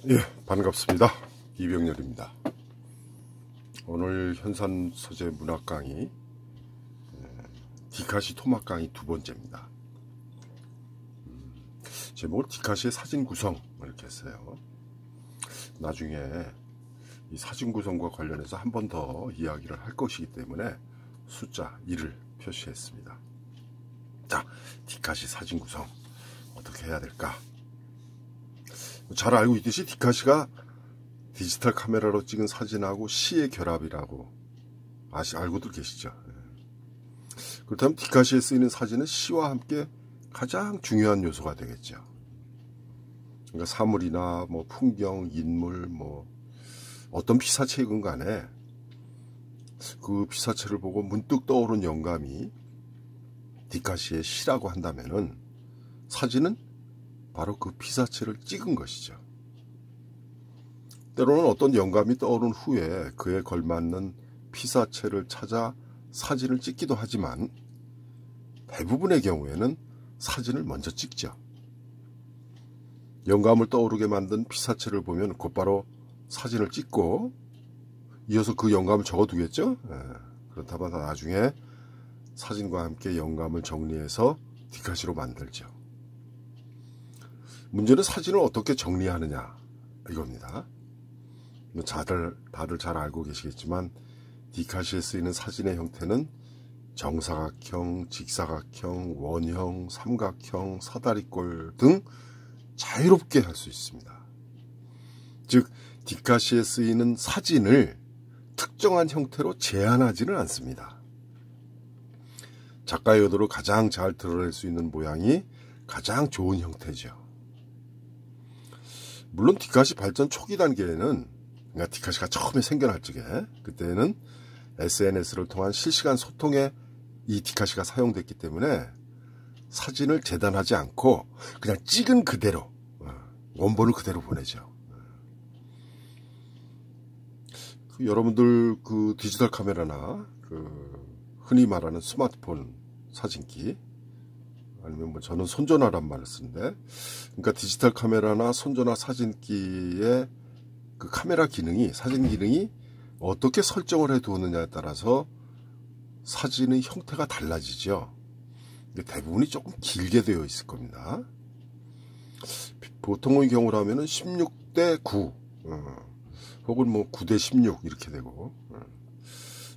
예, 반갑습니다. 이병렬입니다. 오늘 현산 소재 문학 강의 디카시 토막 강의 두 번째입니다. 제목을 디카시의 사진 구성 이렇게 했어요. 나중에 이 사진 구성과 관련해서 한 번 더 이야기를 할 것이기 때문에 숫자 1을 표시했습니다. 자, 디카시 사진 구성 어떻게 해야 될까? 잘 알고 있듯이 디카시가 디지털 카메라로 찍은 사진하고 시의 결합이라고 알고들 계시죠. 그렇다면 디카시에 쓰이는 사진은 시와 함께 가장 중요한 요소가 되겠죠. 그러니까 사물이나 뭐 풍경, 인물, 뭐 어떤 피사체이건 간에 그 피사체를 보고 문득 떠오른 영감이 디카시의 시라고 한다면은 사진은 바로 그 피사체를 찍은 것이죠. 때로는 어떤 영감이 떠오른 후에 그에 걸맞는 피사체를 찾아 사진을 찍기도 하지만 대부분의 경우에는 사진을 먼저 찍죠. 영감을 떠오르게 만든 피사체를 보면 곧바로 사진을 찍고 이어서 그 영감을 적어두겠죠. 그렇다면 나중에 사진과 함께 영감을 정리해서 디카시로 만들죠. 문제는 사진을 어떻게 정리하느냐 이겁니다. 다들 잘 알고 계시겠지만 디카시에 쓰이는 사진의 형태는 정사각형, 직사각형, 원형, 삼각형, 사다리꼴 등 자유롭게 할 수 있습니다. 즉 디카시에 쓰이는 사진을 특정한 형태로 제한하지는 않습니다. 작가의 의도를 가장 잘 드러낼 수 있는 모양이 가장 좋은 형태죠. 물론 디카시 발전 초기 단계에는, 그러니까 디카시가 처음에 생겨날 적에 그때는 SNS를 통한 실시간 소통에 이 디카시가 사용됐기 때문에 사진을 재단하지 않고 그냥 찍은 그대로 원본을 그대로 보내죠. 여러분들 그 디지털 카메라나 그 흔히 말하는 스마트폰 사진기 아니면 뭐 저는 손전화란 말을 쓰는데, 그러니까 디지털 카메라나 손전화 사진기의 그 카메라 기능이, 사진 기능이 어떻게 설정을 해 두느냐에 따라서 사진의 형태가 달라지죠. 대부분이 조금 길게 되어 있을 겁니다. 보통의 경우라면은 16대 9 혹은 뭐 9대 16 이렇게 되고,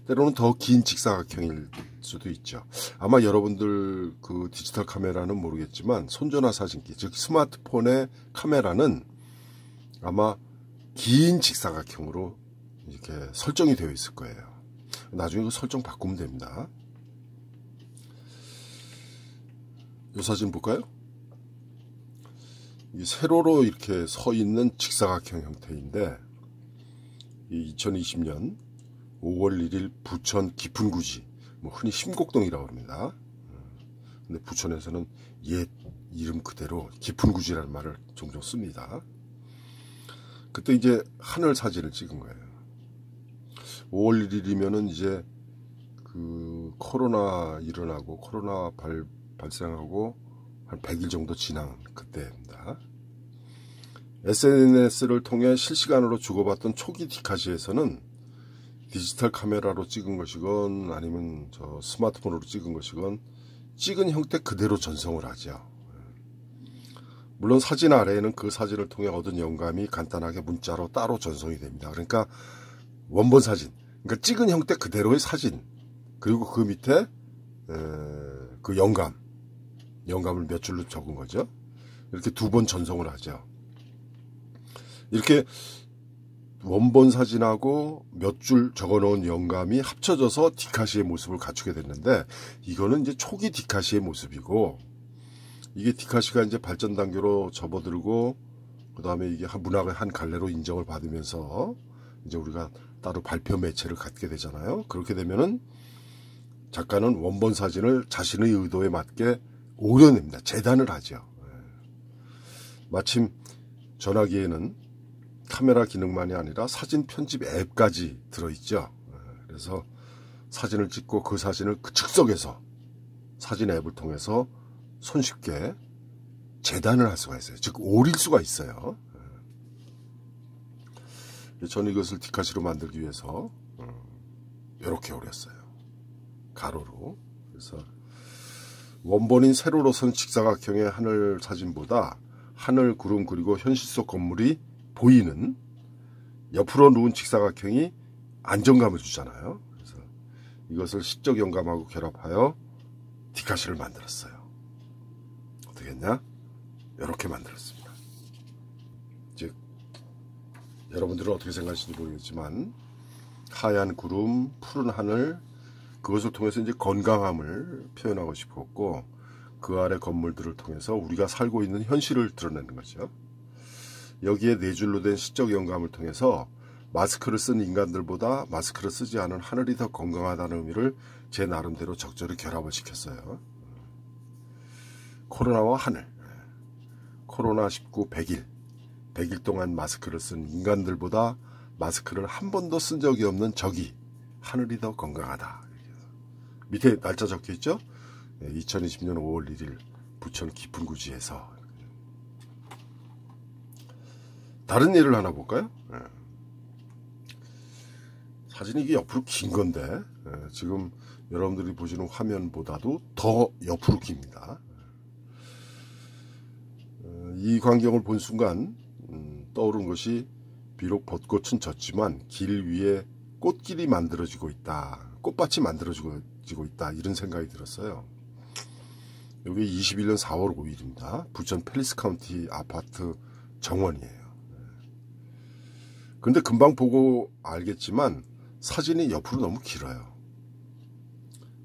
때로는 더 긴 직사각형일 수도 있죠. 아마 여러분들 그 디지털 카메라는 모르겠지만 손전화 사진기, 즉 스마트폰의 카메라는 아마 긴 직사각형으로 이렇게 설정이 되어 있을 거예요. 나중에 그 설정 바꾸면 됩니다. 이 사진 볼까요? 이 세로로 이렇게 서 있는 직사각형 형태인데, 2020년 5월 1일 부천 깊은구지, 뭐 흔히 심곡동이라고 합니다. 근데 부천에서는 옛 이름 그대로 깊은구지라는 말을 종종 씁니다. 그때 이제 하늘 사진을 찍은 거예요. 5월 1일이면은 이제 그 코로나 일어나고 코로나 발생하고 한 100일 정도 지난 그때입니다. SNS를 통해 실시간으로 주고받던 초기 디카시에서는 디지털 카메라로 찍은 것이건 아니면 저 스마트폰으로 찍은 것이건 찍은 형태 그대로 전송을 하죠. 물론 사진 아래에는 그 사진을 통해 얻은 영감이 간단하게 문자로 따로 전송이 됩니다. 그러니까 원본 사진, 그러니까 찍은 형태 그대로의 사진, 그리고 그 밑에 그 영감을 몇 줄로 적은 거죠. 이렇게 두 번 전송을 하죠. 이렇게 원본 사진하고 몇 줄 적어놓은 영감이 합쳐져서 디카시의 모습을 갖추게 됐는데, 이거는 이제 초기 디카시의 모습이고, 이게 디카시가 이제 발전 단계로 접어들고 그 다음에 이게 문학의 한 갈래로 인정을 받으면서 이제 우리가 따로 발표 매체를 갖게 되잖아요. 그렇게 되면은 작가는 원본 사진을 자신의 의도에 맞게 오려냅니다. 재단을 하죠. 마침 전화기에는 카메라 기능만이 아니라 사진 편집 앱까지 들어있죠. 그래서 사진을 찍고 그 사진을 그 즉석에서 사진 앱을 통해서 손쉽게 재단을 할 수가 있어요. 즉 오릴 수가 있어요. 저는 이것을 디카시로 만들기 위해서 이렇게 오렸어요. 가로로. 그래서 원본인 세로로 선 직사각형의 하늘 사진보다 하늘, 구름 그리고 현실 속 건물이 보이는 옆으로 누운 직사각형이 안정감을 주잖아요. 그래서 이것을 시적 영감하고 결합하여 디카시를 만들었어요. 어떻게 했냐? 이렇게 만들었습니다. 즉 여러분들은 어떻게 생각하시는지 모르겠지만 하얀 구름, 푸른 하늘, 그것을 통해서 이제 건강함을 표현하고 싶었고, 그 아래 건물들을 통해서 우리가 살고 있는 현실을 드러내는 거죠. 여기에 네 줄로 된 시적 영감을 통해서 마스크를 쓴 인간들보다 마스크를 쓰지 않은 하늘이 더 건강하다는 의미를 제 나름대로 적절히 결합을 시켰어요. 코로나와 하늘, 코로나19 100일 동안 마스크를 쓴 인간들보다 마스크를 한 번도 쓴 적이 없는 저기 하늘이 더 건강하다. 밑에 날짜 적혀 있죠? 2020년 5월 1일 부천 깊은구지에서. 다른 예를 하나 볼까요? 사진이 이게 옆으로 긴 건데 지금 여러분들이 보시는 화면보다도 더 옆으로 깁니다. 이 광경을 본 순간 떠오른 것이, 비록 벚꽃은 졌지만 길 위에 꽃길이 만들어지고 있다, 꽃밭이 만들어지고 있다, 이런 생각이 들었어요. 여기 21년 4월 5일입니다. 부천 팰리스 카운티 아파트 정원이에요. 근데 금방 보고 알겠지만 사진이 옆으로 너무 길어요.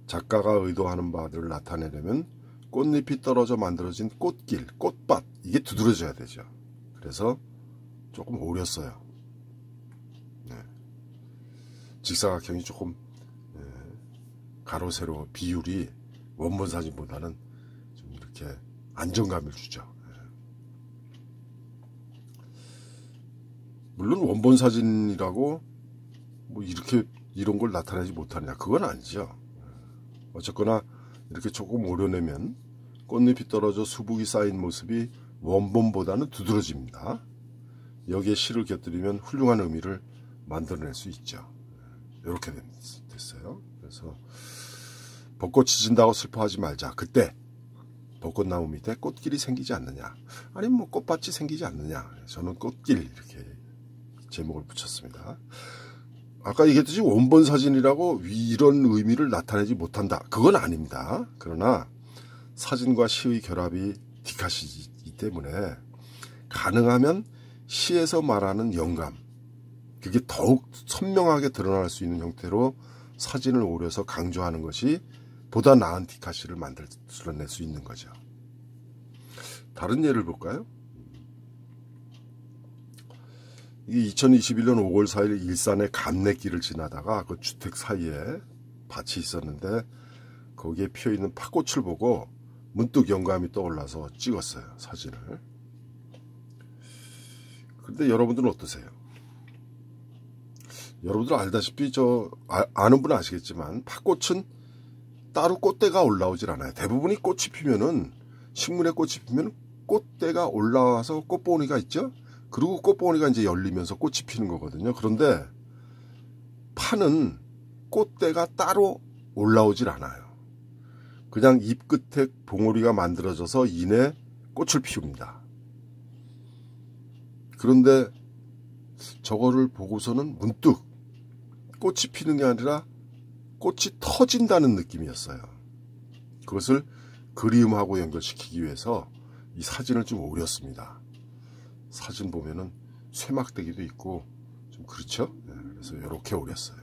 작가가 의도하는 바들을 나타내려면 꽃잎이 떨어져 만들어진 꽃길, 꽃밭, 이게 두드러져야 되죠. 그래서 조금 오렸어요. 직사각형이 조금 가로 세로 비율이 원본 사진보다는 좀 이렇게 안정감을 주죠. 물론 원본 사진이라고 뭐 이렇게 이런 걸 나타내지 못하느냐, 그건 아니죠. 어쨌거나 이렇게 조금 오려내면 꽃잎이 떨어져 수북이 쌓인 모습이 원본보다는 두드러집니다. 여기에 시를 곁들이면 훌륭한 의미를 만들어낼 수 있죠. 이렇게 됐어요. 그래서 벚꽃이 진다고 슬퍼하지 말자. 그때 벚꽃나무 밑에 꽃길이 생기지 않느냐, 아니면 뭐 꽃밭이 생기지 않느냐. 저는 꽃길 이렇게 제목을 붙였습니다. 아까 얘기했듯이 원본 사진이라고 이런 의미를 나타내지 못한다, 그건 아닙니다. 그러나 사진과 시의 결합이 디카시이기 때문에 가능하면 시에서 말하는 영감, 그게 더욱 선명하게 드러날 수 있는 형태로 사진을 오려서 강조하는 것이 보다 나은 디카시를 만들어낼 수 있는 거죠. 다른 예를 볼까요? 이게 2021년 5월 4일 일산의 감내길을 지나다가 그 주택 사이에 밭이 있었는데 거기에 피어있는 팥꽃을 보고 문득 영감이 떠올라서 찍었어요, 사진을. 그런데 여러분들은 어떠세요? 여러분들 알다시피 아는 분은 아시겠지만 팥꽃은 따로 꽃대가 올라오질 않아요. 대부분이 꽃이 피면은, 식물에 꽃이 피면 꽃대가 올라와서 꽃봉오리가 있죠? 그리고 꽃봉오리가 이제 열리면서 꽃이 피는 거거든요. 그런데 파는 꽃대가 따로 올라오질 않아요. 그냥 잎 끝에 봉오리가 만들어져서 이내 꽃을 피웁니다. 그런데 저거를 보고서는 문득 꽃이 피는 게 아니라 꽃이 터진다는 느낌이었어요. 그것을 그리움하고 연결시키기 위해서 이 사진을 좀 오렸습니다. 사진 보면은 쇠막대기도 있고 좀 그렇죠? 그래서 이렇게 오렸어요.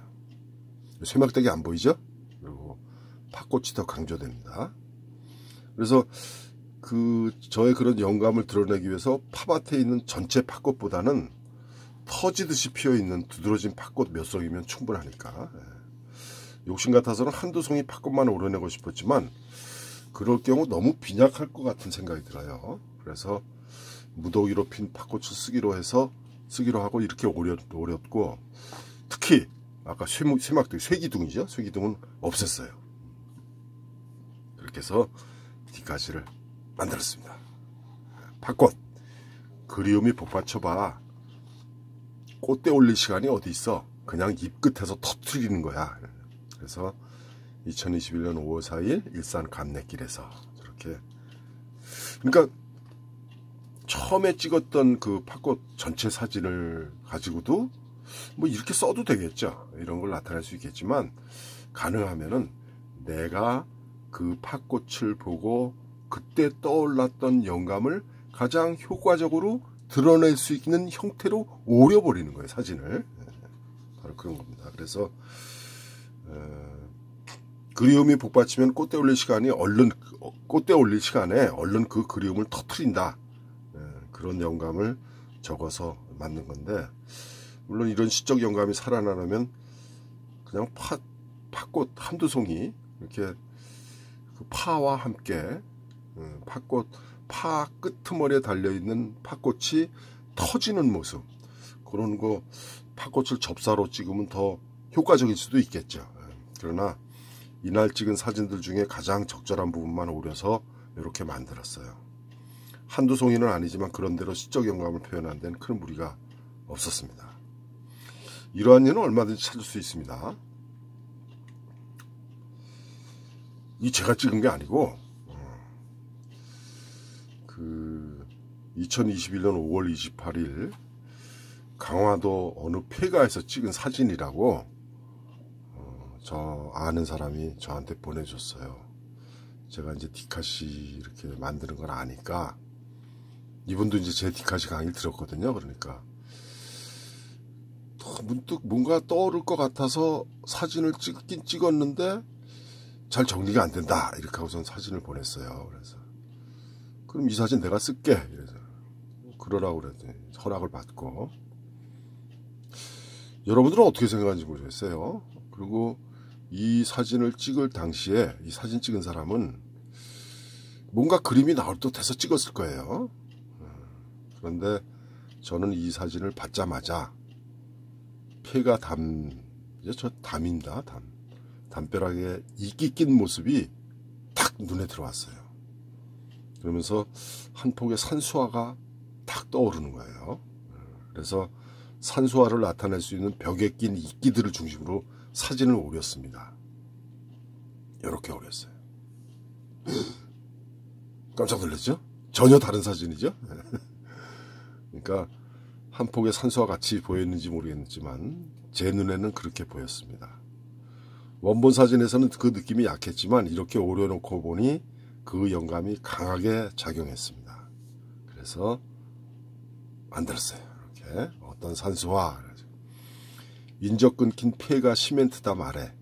쇠막대기 안 보이죠? 그리고 팥꽃이 더 강조됩니다. 그래서 저의 그런 영감을 드러내기 위해서 팥밭에 있는 전체 팥꽃보다는 터지듯이 피어있는 두드러진 팥꽃 몇 송이면 충분하니까. 욕심 같아서는 한두 송이 팥꽃만 오려내고 싶었지만 그럴 경우 너무 빈약할 것 같은 생각이 들어요. 그래서 무더기로 핀 팥꽃을 쓰기로 하고 이렇게 오렸고, 특히 아까 쇠막대기, 쇠기둥이죠. 쇠기둥은 없앴어요. 그렇게 해서 디카시를 만들었습니다. 팥꽃, 그리움이 복받쳐봐. 꽃대 올릴 시간이 어디 있어. 그냥 입 끝에서 터트리는 거야. 그래서 2021년 5월 4일 일산 감내길에서 저렇게, 그러니까 처음에 찍었던 그 팥꽃 전체 사진을 가지고도 뭐 이렇게 써도 되겠죠. 이런 걸 나타낼 수 있겠지만, 가능하면은 내가 그 팥꽃을 보고 그때 떠올랐던 영감을 가장 효과적으로 드러낼 수 있는 형태로 오려버리는 거예요, 사진을. 바로 그런 겁니다. 그래서 그리움이 복받치면 꽃대 올릴 시간에 얼른 그 그리움을 터트린다. 그런 영감을 적어서 만든 건데, 물론 이런 시적 영감이 살아나려면 그냥 팥꽃 한두 송이 이렇게 그 파와 함께 파 끄트머리에 달려있는 팥꽃이 터지는 모습, 그런 거 팥꽃을 접사로 찍으면 더 효과적일 수도 있겠죠. 그러나 이날 찍은 사진들 중에 가장 적절한 부분만 오려서 이렇게 만들었어요. 한두 송이는 아니지만 그런대로 시적 영감을 표현한 데는 큰 무리가 없었습니다. 이러한 예는 얼마든지 찾을 수 있습니다. 이 제가 찍은 게 아니고 2021년 5월 28일 강화도 어느 폐가에서 찍은 사진이라고 저 아는 사람이 저한테 보내줬어요. 제가 이제 디카시 이렇게 만드는 걸 아니까, 이분도 이제 제 디카시 강의를 들었거든요. 그러니까 문득 뭔가 떠오를 것 같아서 사진을 찍긴 찍었는데 잘 정리가 안 된다, 이렇게 하고선 사진을 보냈어요. 그래서 그럼 이 사진 내가 쓸게, 그래서 그러라고 그랬더니 허락을 받고. 여러분들은 어떻게 생각하는지 모르겠어요. 그리고 이 사진을 찍을 당시에 이 사진 찍은 사람은 뭔가 그림이 나올 듯 해서 찍었을 거예요. 그런데 저는 이 사진을 받자마자 폐가 담입니다. 담벼락에 이끼 낀 모습이 탁 눈에 들어왔어요. 그러면서 한 폭의 산수화가 탁 떠오르는 거예요. 그래서 산수화를 나타낼 수 있는 벽에 낀 이끼들을 중심으로 사진을 오렸습니다. 이렇게 오렸어요. 깜짝 놀랐죠? 전혀 다른 사진이죠? 그러니까 한 폭의 산수와 같이 보였는지 모르겠지만 제 눈에는 그렇게 보였습니다. 원본 사진에서는 그 느낌이 약했지만 이렇게 오려놓고 보니 그 영감이 강하게 작용했습니다. 그래서 만들었어요. 이렇게 어떤 산수화, 인적 끊긴 폐가 시멘트다 말해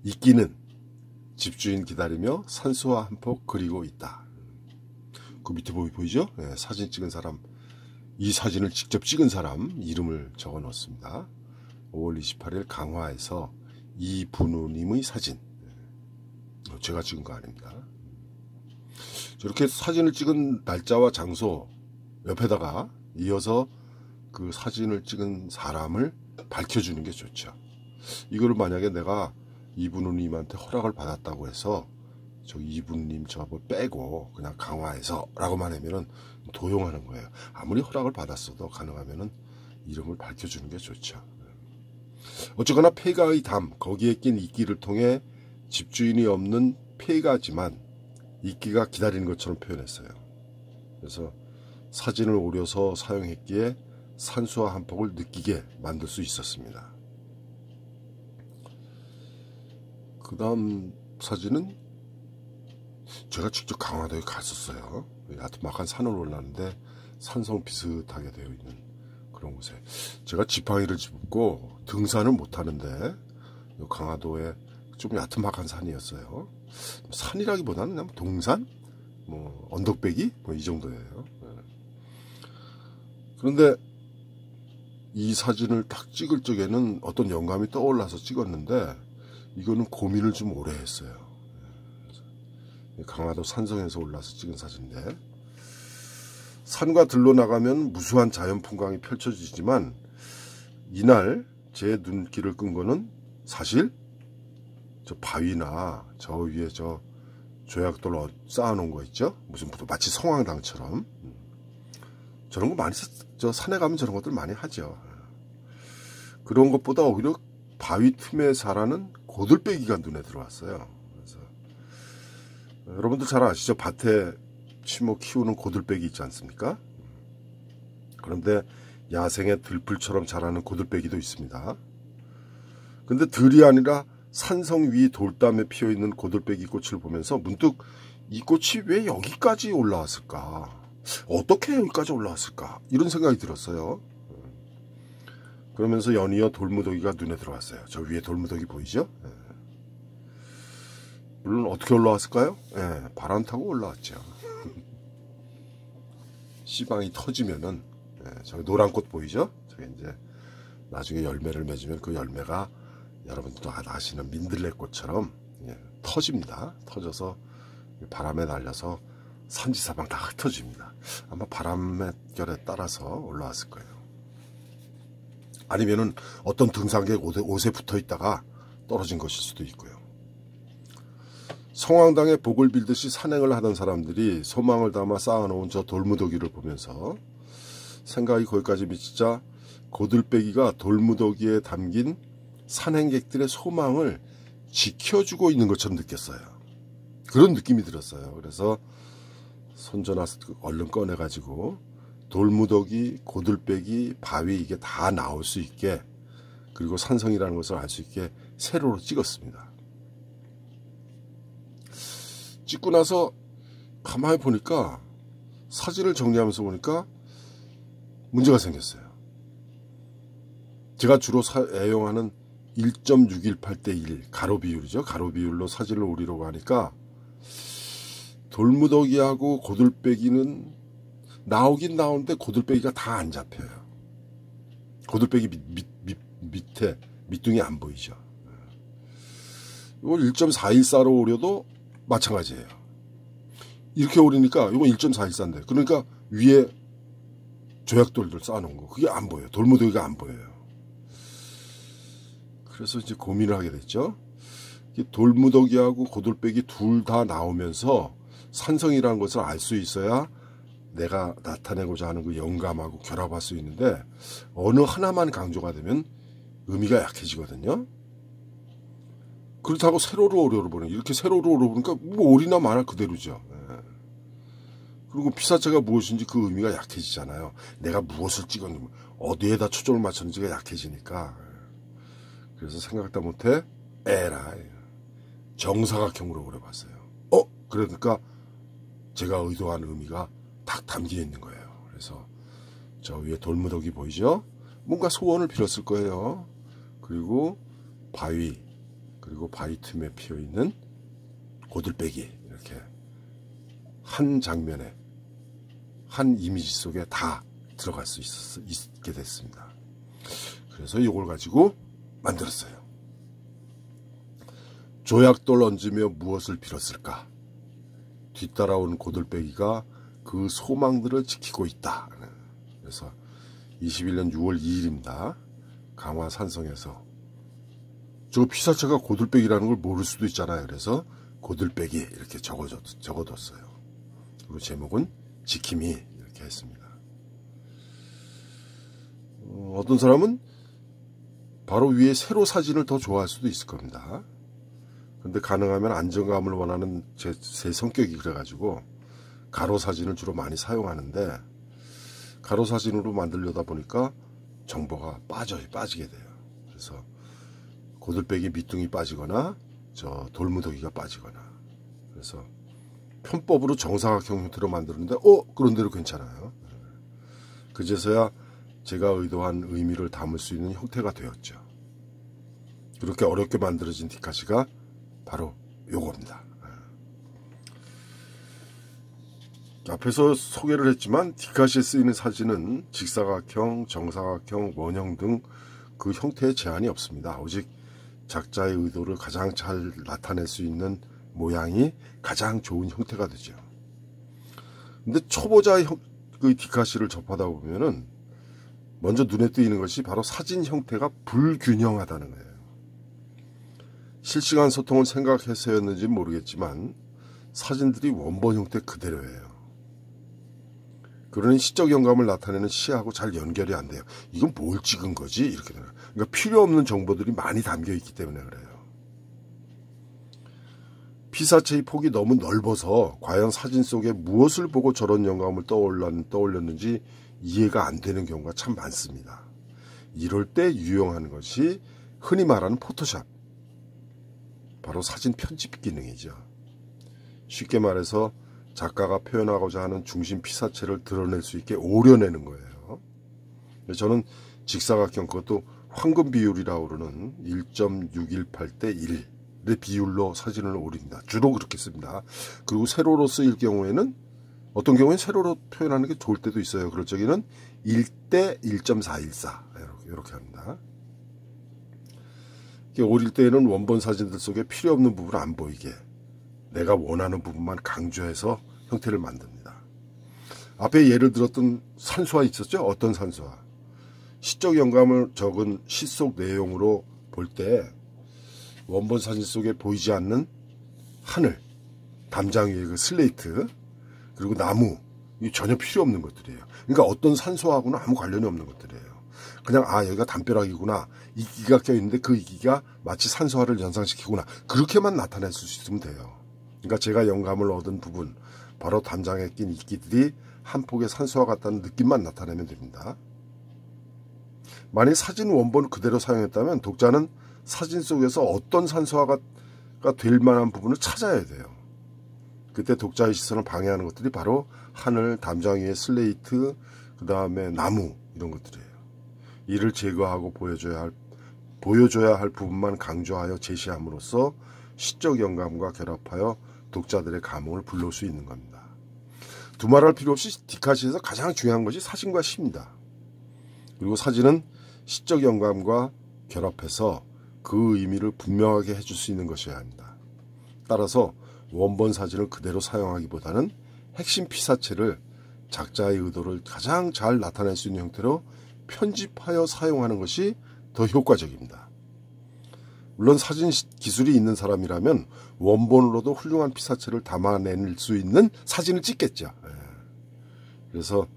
이끼는 집주인 기다리며 산수화 한 폭 그리고 있다. 그 밑에 보이죠? 네, 사진 찍은 사람, 이 사진을 직접 찍은 사람 이름을 적어 놓습니다. 5월 28일 강화에서 이분우님의 사진. 제가 찍은 거 아닙니다. 저렇게 사진을 찍은 날짜와 장소 옆에다가 이어서 그 사진을 찍은 사람을 밝혀주는 게 좋죠. 이거를 만약에 내가 이분우님한테 허락을 받았다고 해서 저 이분님 저거 빼고 그냥 강화해서 라고만 하면은 도용하는 거예요. 아무리 허락을 받았어도 가능하면은 이름을 밝혀주는 게 좋죠. 어쨌거나 폐가의 담, 거기에 낀 이끼를 통해 집주인이 없는 폐가지만 이끼가 기다리는 것처럼 표현했어요. 그래서 사진을 오려서 사용했기에 산수화 한 폭을 느끼게 만들 수 있었습니다. 그 다음 사진은 제가 직접 강화도에 갔었어요. 야트막한 산을 올랐는데 산성 비슷하게 되어 있는 그런 곳에 제가 지팡이를 짚고 등산을 못하는데 강화도에 좀 야트막한 산이었어요. 산이라기보다는 그냥 동산? 뭐 언덕배기? 뭐 이 정도예요. 그런데 이 사진을 딱 찍을 적에는 어떤 영감이 떠올라서 찍었는데 이거는 고민을 좀 오래 했어요. 강화도 산성에서 올라서 찍은 사진인데 산과 들로 나가면 무수한 자연 풍광이 펼쳐지지만 이날 제 눈길을 끈 거는 사실 저 바위나 저 위에 저 조약돌 쌓아놓은 거 있죠? 무슨 마치 성황당처럼 저런 거 많이 저 산에 가면 저런 것들 많이 하죠. 그런 것보다 오히려 바위 틈에 자라는 고들빼기가 눈에 들어왔어요. 그래서 여러분도 잘 아시죠? 밭에 심어 키우는 고들빼기 있지 않습니까? 그런데 야생의 들풀처럼 자라는 고들빼기도 있습니다. 근데 들이 아니라 산성 위 돌담에 피어있는 고들빼기 꽃을 보면서 문득 이 꽃이 왜 여기까지 올라왔을까? 어떻게 여기까지 올라왔을까? 이런 생각이 들었어요. 그러면서 연이어 돌무더기가 눈에 들어왔어요. 저 위에 돌무더기 보이죠? 물론 어떻게 올라왔을까요? 바람 타고 올라왔죠. 씨방이 터지면은 저기 노란 꽃 보이죠? 저게 이제 나중에 열매를 맺으면 그 열매가 여러분들도 아시는 민들레꽃처럼 터집니다. 터져서 바람에 날려서 산지사방 다 흩어집니다. 아마 바람의 결에 따라서 올라왔을 거예요. 아니면은 어떤 등산객 옷에 붙어 있다가 떨어진 것일 수도 있고요. 성황당에 복을 빌듯이 산행을 하던 사람들이 소망을 담아 쌓아놓은 저 돌무더기를 보면서 생각이 거기까지 미치자 고들빼기가 돌무더기에 담긴 산행객들의 소망을 지켜주고 있는 것처럼 느꼈어요. 그런 느낌이 들었어요. 그래서 손전화 얼른 꺼내가지고 돌무더기, 고들빼기, 바위 이게 다 나올 수 있게, 그리고 산성이라는 것을 알 수 있게 세로로 찍었습니다. 찍고 나서 가만히 보니까, 사진을 정리하면서 보니까 문제가 생겼어요. 제가 주로 애용하는 1.618대 1 가로 비율이죠. 가로 비율로 사진을 올리려고 하니까 돌무더기하고 고들빼기는 나오긴 나오는데 고들빼기가 다 안 잡혀요. 고들빼기 밑에 밑둥이 안 보이죠. 이걸 1.414로 오려도 마찬가지예요. 이렇게 오리니까 이건 1.414인데, 그러니까 위에 조약돌들 쌓아놓은 거 그게 안 보여요. 돌무더기가 안 보여요. 그래서 이제 고민을 하게 됐죠. 돌무더기하고 고들빼기 둘 다 나오면서 산성이라는 것을 알 수 있어야 내가 나타내고자 하는 그 영감하고 결합할 수 있는데, 어느 하나만 강조가 되면 의미가 약해지거든요. 그렇다고 세로로 오려보니, 이렇게 세로로 오려보니까 뭐 오리나 마나 그대로죠. 그리고 피사체가 무엇인지 그 의미가 약해지잖아요. 내가 무엇을 찍었는지, 어디에다 초점을 맞췄는지가 약해지니까. 그래서 생각다 못해 에라이 정사각형으로 그려봤어요. 그러니까 제가 의도한 의미가 딱 담겨 있는 거예요. 그래서 저 위에 돌무더기 보이죠? 뭔가 소원을 빌었을 거예요. 그리고 바위, 그리고 바위 틈에 피어있는 고들빼기, 이렇게 한 장면에, 한 이미지 속에 다 들어갈 수 있게 됐습니다. 그래서 이걸 가지고 만들었어요. 조약돌 얹으며 무엇을 빌었을까? 뒤따라오는 고들빼기가 그 소망들을 지키고 있다. 그래서 21년 6월 2일입니다. 강화 산성에서. 저 피사체가 고들빼기라는 걸 모를 수도 있잖아요. 그래서 고들빼기 이렇게 적어뒀어요. 그리고 제목은 지킴이 이렇게 했습니다. 어떤 사람은 바로 위에 세로 사진을 더 좋아할 수도 있을 겁니다. 근데 가능하면 안정감을 원하는 제 성격이 그래가지고 가로 사진을 주로 많이 사용하는데, 가로 사진으로 만들려다 보니까 정보가 빠지게 돼요. 그래서 고들빼기 밑둥이 빠지거나 저 돌무더기가 빠지거나, 그래서 편법으로 정사각형 형태로 만드는데 그런 대로 괜찮아요. 그제서야 제가 의도한 의미를 담을 수 있는 형태가 되었죠. 그렇게 어렵게 만들어진 디카시가 바로 요겁니다. 앞에서 소개를 했지만 디카시에 쓰이는 사진은 직사각형, 정사각형, 원형 등 그 형태에 제한이 없습니다. 오직 작자의 의도를 가장 잘 나타낼 수 있는 모양이 가장 좋은 형태가 되죠. 근데 초보자의 그 디카시를 접하다 보면은 먼저 눈에 띄는 것이 바로 사진 형태가 불균형하다는 거예요. 실시간 소통을 생각해서였는지 모르겠지만 사진들이 원본 형태 그대로예요. 그러니 시적 영감을 나타내는 시하고 잘 연결이 안 돼요. 이건 뭘 찍은 거지? 이렇게 되는 거예요. 그러니까 필요 없는 정보들이 많이 담겨 있기 때문에 그래요. 피사체의 폭이 너무 넓어서 과연 사진 속에 무엇을 보고 저런 영감을 떠올렸는지 이해가 안 되는 경우가 참 많습니다. 이럴 때 유용한 것이 흔히 말하는 포토샵, 바로 사진 편집 기능이죠. 쉽게 말해서 작가가 표현하고자 하는 중심 피사체를 드러낼 수 있게 오려내는 거예요. 저는 직사각형, 그것도 황금 비율이라고 그러는 1.618대 1의 비율로 사진을 오립니다. 주로 그렇게 씁니다. 그리고 세로로 쓰일 경우에는 어떤 경우에는 세로로 표현하는 게 좋을 때도 있어요. 그럴 적에는 1대 1.414 이렇게 합니다. 오릴 때에는 원본 사진들 속에 필요 없는 부분을 안 보이게 내가 원하는 부분만 강조해서 형태를 만듭니다. 앞에 예를 들었던 산수화 있었죠? 어떤 산수화? 시적 영감을 적은 시 속 내용으로 볼 때 원본 사진 속에 보이지 않는 하늘, 담장 위에 그 슬레이트, 그리고 나무, 이 전혀 필요 없는 것들이에요. 그러니까 어떤 산수화하고는 아무 관련이 없는 것들이에요. 그냥 여기가 담벼락이구나, 이끼가 껴있는데 그 이끼가 마치 산수화를 연상시키구나, 그렇게만 나타낼 수 있으면 돼요. 그러니까 제가 영감을 얻은 부분, 바로 담장에 낀 이끼들이 한 폭의 산수화 같다는 느낌만 나타내면 됩니다. 만약 사진 원본을 그대로 사용했다면 독자는 사진 속에서 어떤 산수화가 될 만한 부분을 찾아야 돼요. 그때 독자의 시선을 방해하는 것들이 바로 하늘, 담장 위의 슬레이트, 그 다음에 나무, 이런 것들이에요. 이를 제거하고 보여줘야 할 부분만 강조하여 제시함으로써 시적 영감과 결합하여 독자들의 감흥을 불러올 수 있는 겁니다. 두말할 필요 없이 디카시에서 가장 중요한 것이 사진과 시입니다. 그리고 사진은 시적 영감과 결합해서 그 의미를 분명하게 해줄 수 있는 것이어야 합니다. 따라서 원본 사진을 그대로 사용하기보다는 핵심 피사체를 작자의 의도를 가장 잘 나타낼 수 있는 형태로 편집하여 사용하는 것이 더 효과적입니다. 물론 사진 기술이 있는 사람이라면 원본으로도 훌륭한 피사체를 담아낼 수 있는 사진을 찍겠죠. 그래서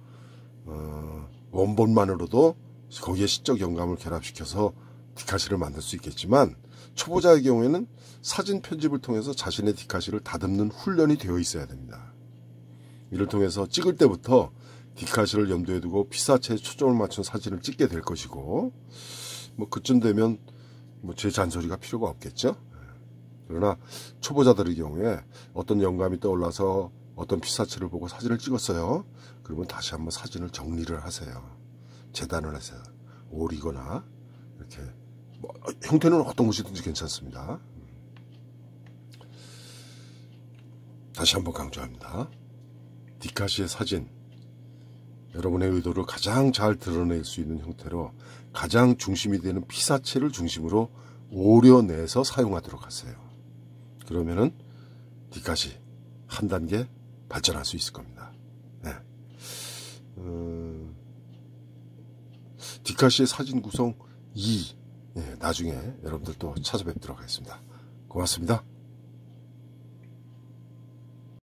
원본만으로도 거기에 시적 영감을 결합시켜서 디카시를 만들 수 있겠지만, 초보자의 경우에는 사진 편집을 통해서 자신의 디카시를 다듬는 훈련이 되어 있어야 됩니다. 이를 통해서 찍을 때부터 디카시를 염두에 두고 피사체에 초점을 맞춘 사진을 찍게 될 것이고, 그쯤 되면 제 잔소리가 필요가 없겠죠. 그러나 초보자들의 경우에 어떤 영감이 떠올라서 어떤 피사체를 보고 사진을 찍었어요. 그러면 다시 한번 사진을 정리를 하세요. 재단을 하세요. 오리거나 이렇게, 형태는 어떤 것이든지 괜찮습니다. 다시 한번 강조합니다. 디카시의 사진, 여러분의 의도를 가장 잘 드러낼 수 있는 형태로 가장 중심이 되는 피사체를 중심으로 오려내서 사용하도록 하세요. 그러면은 디카시 한 단계 발전할 수 있을 겁니다. 네. 디카시의 사진 구성 2, 나중에 여러분들 또 찾아뵙도록 하겠습니다. 고맙습니다.